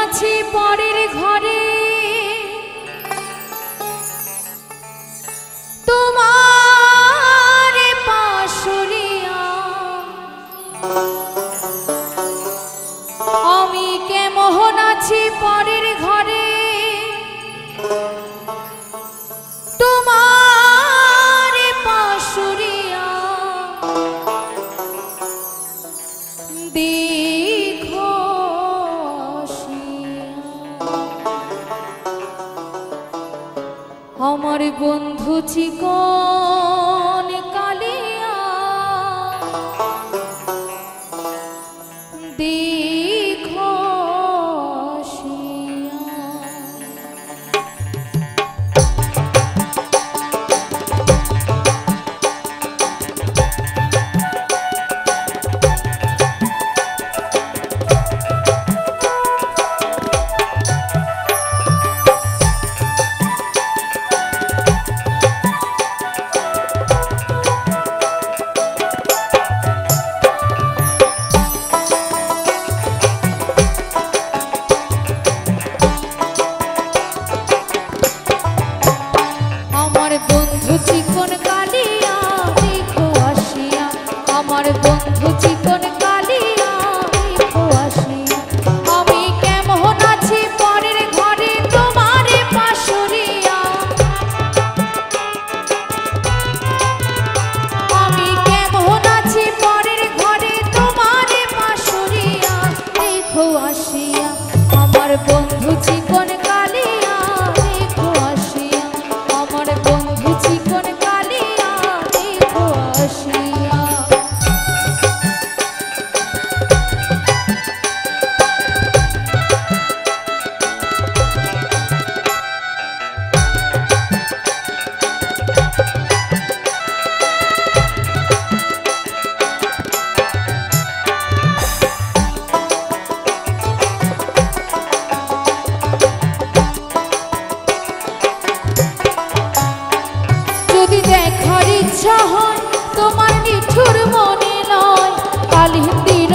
আছি পরের ঘরে তোমার পাশুরিয়া আমি কেমন আছি পরের ঘরে তোমার পাশুরিয়া দেখো আমার বন্ধু চিকন কালিয়া দেখো চিকন কালিয়া দেখো আসিয়া আমার বন্ধু চিকন কালিয়া দেখো আসিয়া আমি কেমন আছি পরের ঘরে তোমার পাশুরিয়া আমি কেমন আছি পরের ঘরে তোমার পাশুরিয়া দেখো আসিয়া আমার বন্ধু চিকন কালিয়া দেখো আসিয়া আমার বন্ধু চিকন কালিয়া দেখো আসিয়া যদি দেখার ইচ্ছা হয় তোমার নিঠুর মনে নয় কালিন্দির